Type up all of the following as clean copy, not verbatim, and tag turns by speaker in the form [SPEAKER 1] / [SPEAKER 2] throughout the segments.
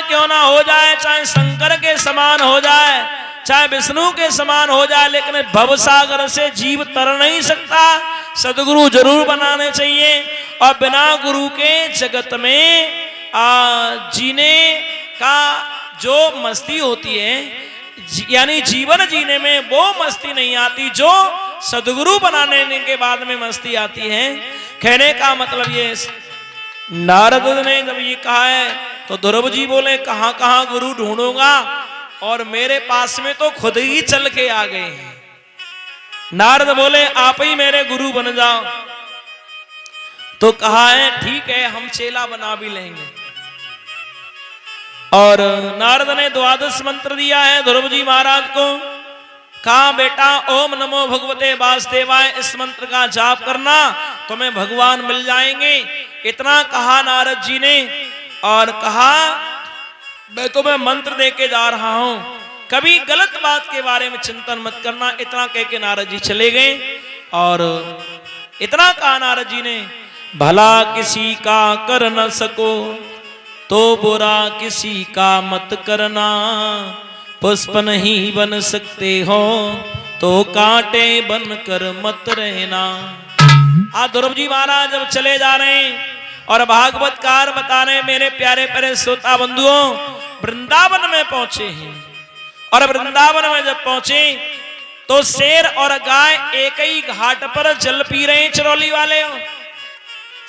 [SPEAKER 1] क्यों ना हो जाए, चाहे शंकर के समान हो जाए, चाहे विष्णु के समान हो जाए, लेकिन भवसागर से जीव तर नहीं सकता। सदगुरु जरूर बनाने चाहिए। और बिना गुरु के जगत में जीने का जो मस्ती होती है, यानी जीवन जीने में वो मस्ती नहीं आती जो सदगुरु बनाने के बाद में मस्ती आती है। कहने का मतलब ये, नारद ने जब ये कहा है तो ध्रुव जी बोले कहां कहां गुरु ढूंढूंगा, और मेरे पास में तो खुद ही चल के आ गए हैं। नारद बोले आप ही मेरे गुरु बन जाओ। तो कहा है ठीक है, हम चेला बना भी लेंगे। और नारद ने 12 मंत्र दिया है ध्रुव जी महाराज को। कहा बेटा ओम नमो भगवते वासुदेवाय, इस मंत्र का जाप करना, तुम्हें भगवान मिल जाएंगे। इतना कहा नारद जी ने, और कहा मैं तुम्हें मंत्र देके जा रहा हूं, कभी गलत बात के बारे में चिंतन मत करना। इतना कह के नारद जी चले गए। और इतना कहा नारद जी ने, भला किसी का कर न सको तो बुरा किसी का मत करना, पुष्प नहीं बन सकते हो तो कांटे बनकर मत रहना। आज ध्रुव जी महाराज जब चले जा रहे हैं और भागवतकार बता रहे, मेरे प्यारे प्यारे श्रोता बंधुओं, वृंदावन में पहुंचे हैं। और वृंदावन में जब पहुंचे तो शेर और गाय एक ही घाट पर जल पी रहे हैं। चरौली वाले,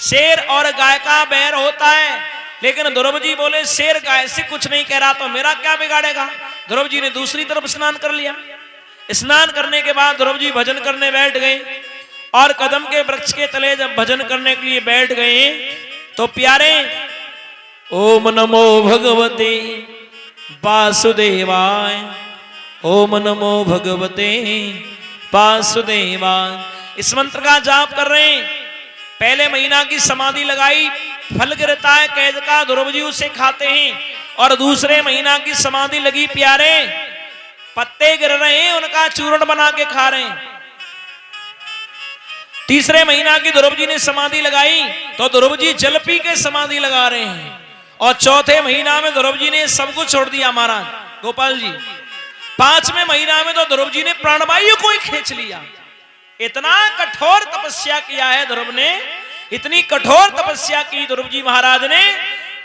[SPEAKER 1] शेर और गाय का बैर होता है, लेकिन ध्रुव जी बोले शेर गाय से कुछ नहीं कह रहा तो मेरा क्या बिगाड़ेगा। ध्रुव जी ने दूसरी तरफ स्नान कर लिया। स्नान करने के बाद ध्रुव जी भजन करने बैठ गए। और कदम के वृक्ष के तले जब भजन करने के लिए बैठ गए तो प्यारे ओम नमो भगवते वासुदेवाय, ओम नमो भगवते वासुदेवाय, इस मंत्र का जाप कर रहे हैं। पहले महीना की समाधि लगाई, फल गिरता है कैद का, ध्रुव जी उसे खाते हैं। और दूसरे महीना की समाधि लगी प्यारे, पत्ते गिर रहे हैं, उनका चूर्ण बना के खा रहे हैं। तीसरे महीना की ध्रुव जी ने समाधि लगाई तो ध्रुव जी जल पी के समाधि लगा रहे हैं। और चौथे महीना में ध्रुव जी ने सब कुछ छोड़ दिया महाराज गोपाल जी। पांचवें महीना में तो ध्रुव जी ने प्राणवायु को ही खींच लिया। इतना कठोर तपस्या किया है ध्रुव ने, इतनी कठोर तपस्या की ध्रुव जी महाराज ने,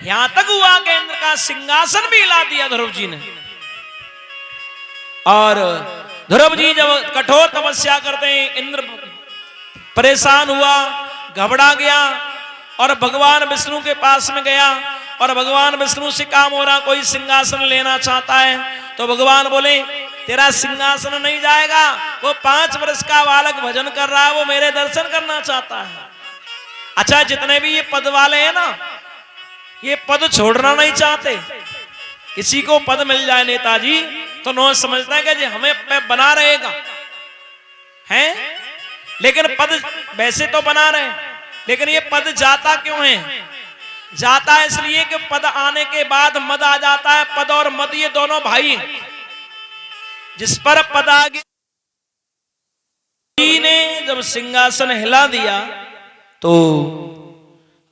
[SPEAKER 1] यहां तक हुआ कि इंद्र का सिंहासन भी हिला दिया ध्रुव जी ने। और ध्रुव जी जब कठोर तपस्या करते हैं, इंद्र परेशान हुआ, घबरा गया और भगवान विष्णु के पास में गया। और भगवान विष्णु से काम हो रहा, कोई सिंहासन लेना चाहता है। तो भगवान बोले तेरा सिंहासन नहीं जाएगा, वो 5 वर्ष का बालक भजन कर रहा है, वो मेरे दर्शन करना चाहता है। अच्छा, जितने भी ये पद वाले हैं ना, ये पद छोड़ना नहीं चाहते। किसी को पद मिल जाए नेताजी तो नो समझता है कि जी हमें बना रहेगा हैं, लेकिन पद वैसे तो बना रहे, लेकिन ये पद जाता क्यों है? जाता है इसलिए कि पद आने के बाद मद आ जाता है। पद और मद ये दोनों भाई, जिस पर पद आ गया ने जब सिंहासन हिला दिया तो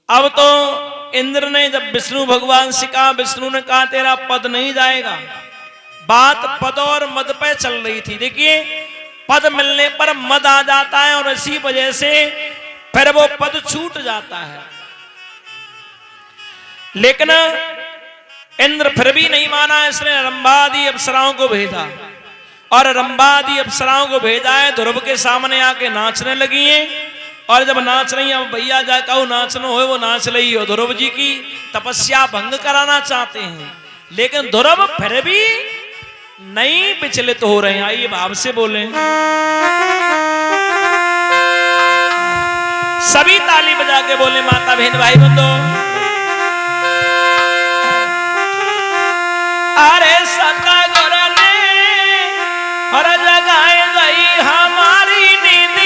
[SPEAKER 1] अब तो इंद्र ने जब विष्णु भगवान से कहा, विष्णु ने कहा तेरा पद नहीं जाएगा। बात पद और मद पे चल रही थी। देखिए, पद मिलने पर मद आ जाता है और इसी वजह से फिर वो पद छूट जाता है। लेकिन इंद्र फिर भी नहीं माना, इसने रंभादि अप्सराओं को भेजा। और रंभादि अप्सराओं को भेजा है, ध्रुव के सामने आके नाचने लगी हैं। और जब नाच रही है, भैया जा कहू नाचनो हो, वो नाच रही हो। ध्रुव जी की तपस्या भंग कराना चाहते हैं, लेकिन ध्रुव फिर भी नहीं विचलित हो रहे हैं। आइए भाव से बोले, सभी ताली बजा के बोले माता बहन भाई बंधो, अरे सतगुरु ने हर जगाए गई हमारी नींद